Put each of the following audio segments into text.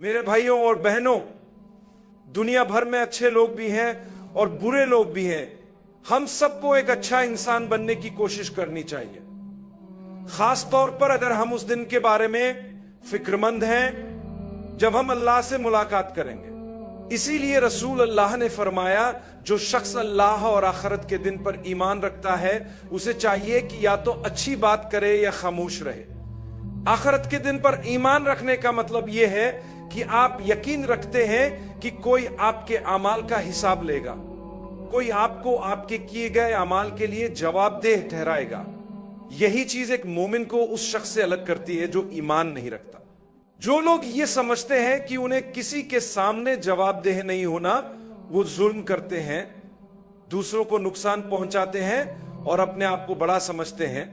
मेरे भाइयों और बहनों, दुनिया भर में अच्छे लोग भी हैं और बुरे लोग भी हैं। हम सबको एक अच्छा इंसान बनने की कोशिश करनी चाहिए, खास तौर पर अगर हम उस दिन के बारे में फिक्रमंद हैं जब हम अल्लाह से मुलाकात करेंगे। इसीलिए रसूल अल्लाह ने फरमाया, जो शख्स अल्लाह और आखिरत के दिन पर ईमान रखता है उसे चाहिए कि या तो अच्छी बात करे या खामोश रहे। आखिरत के दिन पर ईमान रखने का मतलब यह है कि आप यकीन रखते हैं कि कोई आपके अमाल का हिसाब लेगा, कोई आपको आपके किए गए अमाल के लिए जवाबदेह ठहराएगा। यही चीज एक मोमिन को उस शख्स से अलग करती है जो ईमान नहीं रखता। जो लोग ये समझते हैं कि उन्हें किसी के सामने जवाबदेह नहीं होना, वो जुल्म करते हैं, दूसरों को नुकसान पहुंचाते हैं और अपने आप को बड़ा समझते हैं।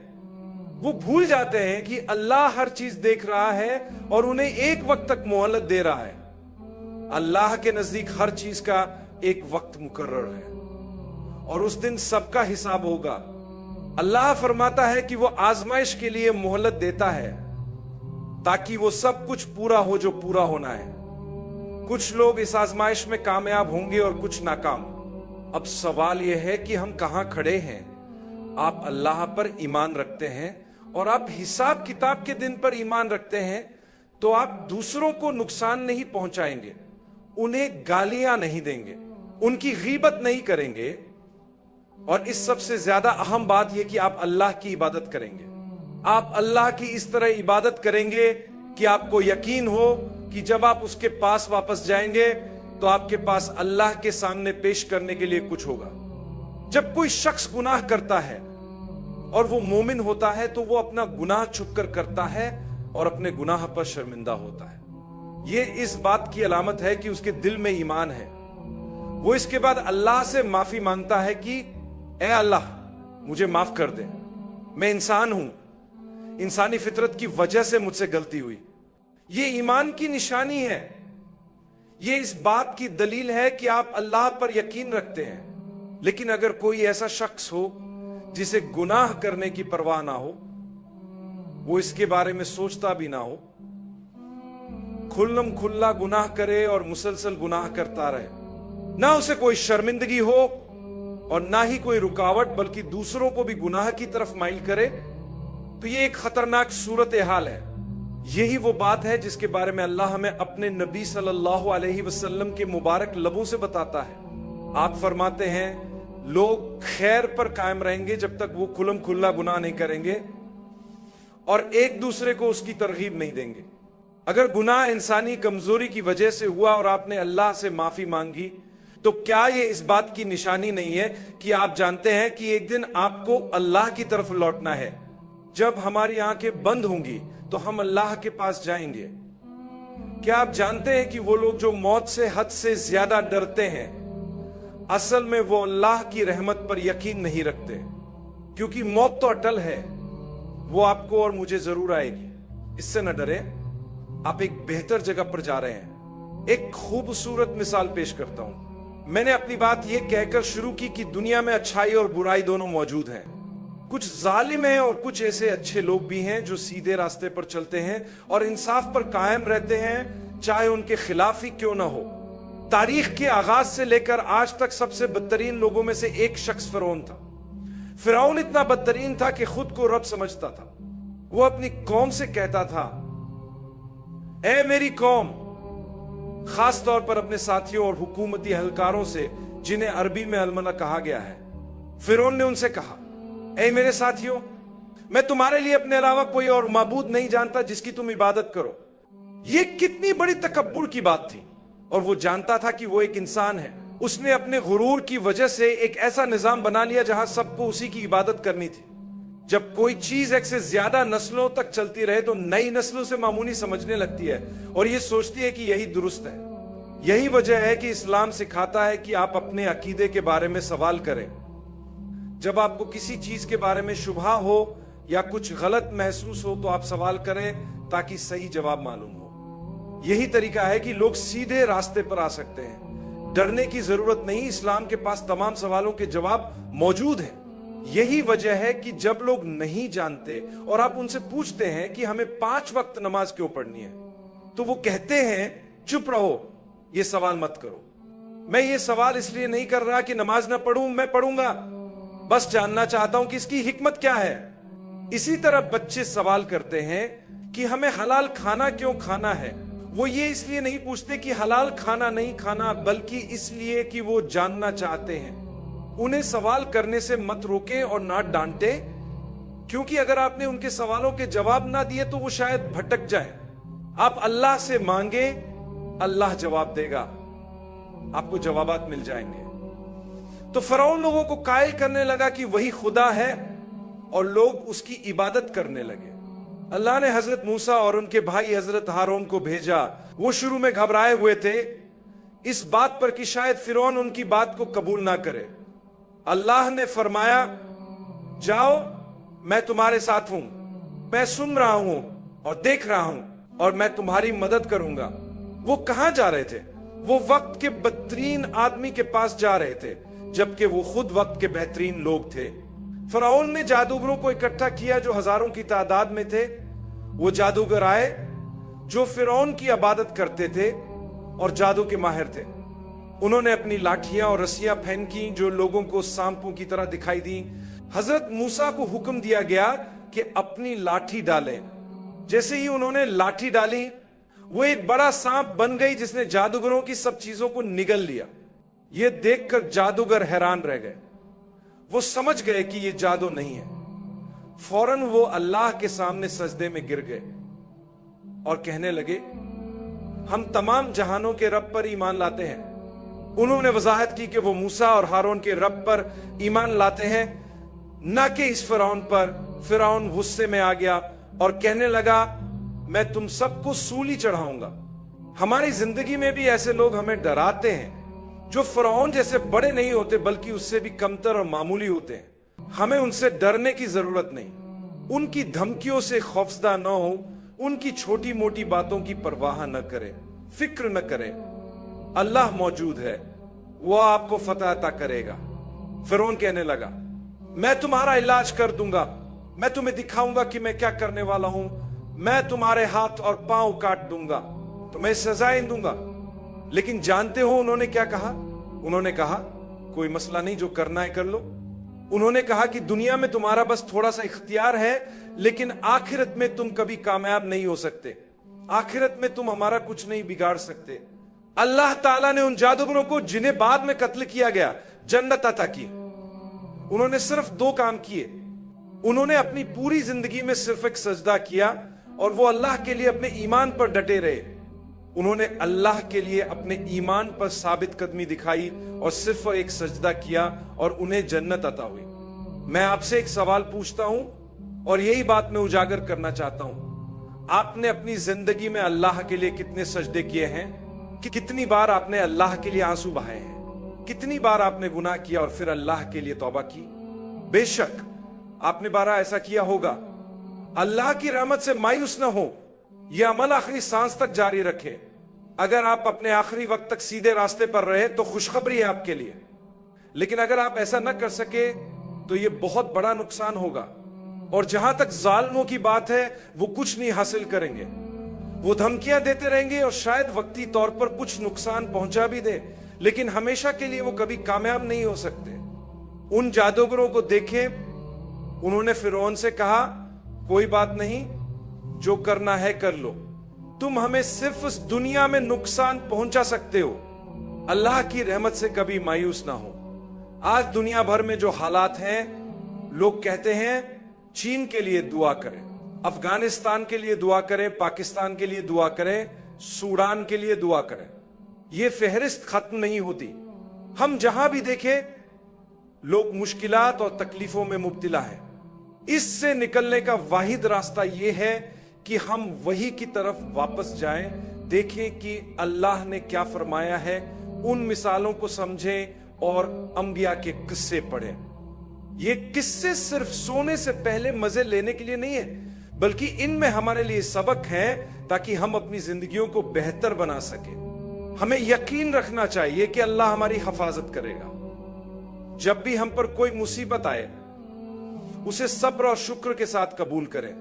वो भूल जाते हैं कि अल्लाह हर चीज देख रहा है और उन्हें एक वक्त तक मोहलत दे रहा है। अल्लाह के नजदीक हर चीज का एक वक्त मुकर्रर है और उस दिन सबका हिसाब होगा। अल्लाह फरमाता है कि वो आजमाइश के लिए मोहलत देता है ताकि वो सब कुछ पूरा हो जो पूरा होना है। कुछ लोग इस आजमाइश में कामयाब होंगे और कुछ नाकाम। अब सवाल यह है कि हम कहां खड़े हैं। आप अल्लाह पर ईमान रखते हैं और आप हिसाब किताब के दिन पर ईमान रखते हैं, तो आप दूसरों को नुकसान नहीं पहुंचाएंगे, उन्हें गालियां नहीं देंगे, उनकी गीबत नहीं करेंगे, और इस सबसे ज्यादा अहम बात यह कि आप अल्लाह की इबादत करेंगे। आप अल्लाह की इस तरह इबादत करेंगे कि आपको यकीन हो कि जब आप उसके पास वापस जाएंगे तो आपके पास अल्लाह के सामने पेश करने के लिए कुछ होगा। जब कोई शख्स गुनाह करता है और वो मोमिन होता है तो वो अपना गुनाह छुपकर करता है और अपने गुनाह पर शर्मिंदा होता है। ये इस बात की अलामत है कि उसके दिल में ईमान है। वो इसके बाद अल्लाह से माफी मांगता है कि ए अल्लाह, मुझे माफ कर दे, मैं इंसान हूं, इंसानी फितरत की वजह से मुझसे गलती हुई। ये ईमान की निशानी है। ये इस बात की दलील है कि आप अल्लाह पर यकीन रखते हैं। लेकिन अगर कोई ऐसा शख्स हो जिसे गुनाह करने की परवाह ना हो, वो इसके बारे में सोचता भी ना हो, खुल्लम खुल्ला गुनाह करे और मुसलसल गुनाह करता रहे, ना उसे कोई शर्मिंदगी हो और ना ही कोई रुकावट, बल्कि दूसरों को भी गुनाह की तरफ माइल करे, तो ये एक खतरनाक सूरत हाल है। यही वो बात है जिसके बारे में अल्लाह हमें अपने नबी सल्लल्लाहु अलैहि वसल्लम के मुबारक लबों से बताता है। आप फरमाते हैं, लोग खैर पर कायम रहेंगे जब तक वो खुल्लम खुल्ला गुनाह नहीं करेंगे और एक दूसरे को उसकी तरगीब नहीं देंगे। अगर गुनाह इंसानी कमजोरी की वजह से हुआ और आपने अल्लाह से माफी मांगी, तो क्या ये इस बात की निशानी नहीं है कि आप जानते हैं कि एक दिन आपको अल्लाह की तरफ लौटना है। जब हमारी आंखें बंद होंगी तो हम अल्लाह के पास जाएंगे। क्या आप जानते हैं कि वो लोग जो मौत से हद से ज्यादा डरते हैं, असल में वो अल्लाह की रहमत पर यकीन नहीं रखते, क्योंकि मौत तो अटल है, वो आपको और मुझे जरूर आएगी। इससे न डरे, आप एक बेहतर जगह पर जा रहे हैं। एक खूबसूरत मिसाल पेश करता हूं। मैंने अपनी बात यह कहकर शुरू की कि दुनिया में अच्छाई और बुराई दोनों मौजूद हैं। कुछ जालिम हैं और कुछ ऐसे अच्छे लोग भी हैं जो सीधे रास्ते पर चलते हैं और इंसाफ पर कायम रहते हैं, चाहे उनके खिलाफ ही क्यों ना हो। तारीख के आगाज से लेकर आज तक सबसे बदतरीन लोगों में से एक शख्स फिरौन था। फिरौन इतना बदतरीन था कि खुद को रब समझता था। वो अपनी कौम से कहता था, ए मेरी कौम, खास तौर पर अपने साथियों और हुकूमती एहलकारों से जिन्हें अरबी में अलमना कहा गया है। फिरौन ने उनसे कहा, ए मेरे साथियों, मैं तुम्हारे लिए अपने अलावा कोई और माबूद नहीं जानता जिसकी तुम इबादत करो। ये कितनी बड़ी तकब्बुर की बात थी। और वो जानता था कि वो एक इंसान है। उसने अपने गुरूर की वजह से एक ऐसा निजाम बना लिया जहां सबको उसी की इबादत करनी थी। जब कोई चीज एक से ज्यादा नस्लों तक चलती रहे तो नई नस्लों से मामूली समझने लगती है और ये सोचती है कि यही दुरुस्त है। यही वजह है कि इस्लाम सिखाता है कि आप अपने अकीदे के बारे में सवाल करें। जब आपको किसी चीज के बारे में शुबहा हो या कुछ गलत महसूस हो तो आप सवाल करें ताकि सही जवाब मालूम हो। यही तरीका है कि लोग सीधे रास्ते पर आ सकते हैं। डरने की जरूरत नहीं, इस्लाम के पास तमाम सवालों के जवाब मौजूद हैं। यही वजह है कि जब लोग नहीं जानते और आप उनसे पूछते हैं कि हमें 5 वक्त नमाज क्यों पढ़नी है, तो वो कहते हैं चुप रहो, ये सवाल मत करो। मैं ये सवाल इसलिए नहीं कर रहा कि नमाज ना पढ़ूं, मैं पढ़ूंगा, बस जानना चाहता हूं कि इसकी हिकमत क्या है। इसी तरह बच्चे सवाल करते हैं कि हमें हलाल खाना क्यों खाना है। वो ये इसलिए नहीं पूछते कि हलाल खाना नहीं खाना, बल्कि इसलिए कि वो जानना चाहते हैं। उन्हें सवाल करने से मत रोकें और ना डांटे, क्योंकि अगर आपने उनके सवालों के जवाब ना दिए तो वो शायद भटक जाए। आप अल्लाह से मांगे, अल्लाह जवाब देगा, आपको जवाबात मिल जाएंगे। तो फरौन लोगों को कायल करने लगा कि वही खुदा है और लोग उसकी इबादत करने लगे। अल्लाह ने हजरत मूसा और उनके भाई हजरत हारून को भेजा। वो शुरू में घबराए हुए थे इस बात पर कि शायद फिरौन उनकी बात को कबूल ना करे। अल्लाह ने फरमाया, जाओ, मैं तुम्हारे साथ हूं, मैं सुन रहा हूं और देख रहा हूं और मैं तुम्हारी मदद करूंगा। वो कहां जा रहे थे? वो वक्त के बदतरीन आदमी के पास जा रहे थे, जबकि वो खुद वक्त के बेहतरीन लोग थे। फरौन ने जादूगरों को इकट्ठा किया जो हजारों की तादाद में थे। वो जादूगर आए जो फिरौन की इबादत करते थे और जादू के माहिर थे। उन्होंने अपनी लाठियां और रस्सियां फेंकी जो लोगों को सांपों की तरह दिखाई दी। हजरत मूसा को हुक्म दिया गया कि अपनी लाठी डालें। जैसे ही उन्होंने लाठी डाली, वो एक बड़ा सांप बन गई जिसने जादूगरों की सब चीजों को निगल लिया। ये देखकर जादूगर हैरान रह गए। वो समझ गए कि ये जादू नहीं है। फौरन वो अल्लाह के सामने सजदे में गिर गए और कहने लगे, हम तमाम जहानों के रब पर ईमान लाते हैं। उन्होंने वजाहत की कि वो मूसा और हारून के रब पर ईमान लाते हैं, न कि इस फिरौन पर। फिरौन गुस्से में आ गया और कहने लगा, मैं तुम सबको सूली चढ़ाऊंगा। हमारी जिंदगी में भी ऐसे लोग हमें डराते हैं जो फिरौन जैसे बड़े नहीं होते बल्कि उससे भी कमतर और मामूली होते हैं। हमें उनसे डरने की जरूरत नहीं। उनकी धमकियों से खौफजदा न हो, उनकी छोटी मोटी बातों की परवाह न करें, फिक्र न करें। अल्लाह मौजूद है, वो आपको फतह अता करेगा। फिरौन कहने लगा, मैं तुम्हारा इलाज कर दूंगा, मैं तुम्हें दिखाऊंगा कि मैं क्या करने वाला हूं। मैं तुम्हारे हाथ और पांव काट दूंगा, तुम्हें सजाएं दूंगा। लेकिन जानते हो उन्होंने क्या कहा? उन्होंने कहा, कोई मसला नहीं, जो करना है कर लो। उन्होंने कहा कि दुनिया में तुम्हारा बस थोड़ा सा इख्तियार है, लेकिन आखिरत में तुम कभी कामयाब नहीं हो सकते। आखिरत में तुम हमारा कुछ नहीं बिगाड़ सकते। अल्लाह ताला ने उन जादूगरों को जिन्हें बाद में कत्ल किया गया, जन्नत अता की। उन्होंने सिर्फ 2 काम किए। उन्होंने अपनी पूरी जिंदगी में सिर्फ एक सजदा किया और वो अल्लाह के लिए अपने ईमान पर डटे रहे। उन्होंने अल्लाह के लिए अपने ईमान पर साबित कदमी दिखाई और सिर्फ एक सजदा किया और उन्हें जन्नत अता हुई। मैं आपसे एक सवाल पूछता हूं और यही बात मैं उजागर करना चाहता हूं। आपने अपनी जिंदगी में अल्लाह के लिए कितने सजदे किए हैं? कि कितनी बार आपने अल्लाह के लिए आंसू बहाए हैं? कितनी बार आपने गुनाह किया और फिर अल्लाह के लिए तौबा की? बेशक आपने बारह ऐसा किया होगा। अल्लाह की रहमत से मायूस न हो, यह अमल आखिरी सांस तक जारी रखे। अगर आप अपने आखिरी वक्त तक सीधे रास्ते पर रहे तो खुशखबरी है आपके लिए, लेकिन अगर आप ऐसा न कर सके तो यह बहुत बड़ा नुकसान होगा। और जहां तक जालिमों की बात है, वो कुछ नहीं हासिल करेंगे। वो धमकियां देते रहेंगे और शायद वक्ती तौर पर कुछ नुकसान पहुंचा भी दे, लेकिन हमेशा के लिए वो कभी कामयाब नहीं हो सकते। उन जादूगरों को देखें, उन्होंने फिरौन से कहा, कोई बात नहीं, जो करना है कर लो, तुम हमें सिर्फ इस दुनिया में नुकसान पहुंचा सकते हो। अल्लाह की रहमत से कभी मायूस ना हो। आज दुनिया भर में जो हालात हैं, लोग कहते हैं चीन के लिए दुआ करें, अफगानिस्तान के लिए दुआ करें, पाकिस्तान के लिए दुआ करें, सूडान के लिए दुआ करें। यह फेहरिस्त खत्म नहीं होती। हम जहां भी देखें लोग मुश्किलात और तकलीफों में मुब्तला हैं। इससे निकलने का वाहिद रास्ता यह है कि हम वही की तरफ वापस जाएं, देखें कि अल्लाह ने क्या फरमाया है, उन मिसालों को समझें और अंबिया के किस्से पढ़ें। ये किस्से सिर्फ सोने से पहले मजे लेने के लिए नहीं है, बल्कि इनमें हमारे लिए सबक है ताकि हम अपनी जिंदगियों को बेहतर बना सके। हमें यकीन रखना चाहिए कि अल्लाह हमारी हिफाजत करेगा। जब भी हम पर कोई मुसीबत आए, उसे सब्र और शुक्र के साथ कबूल करें।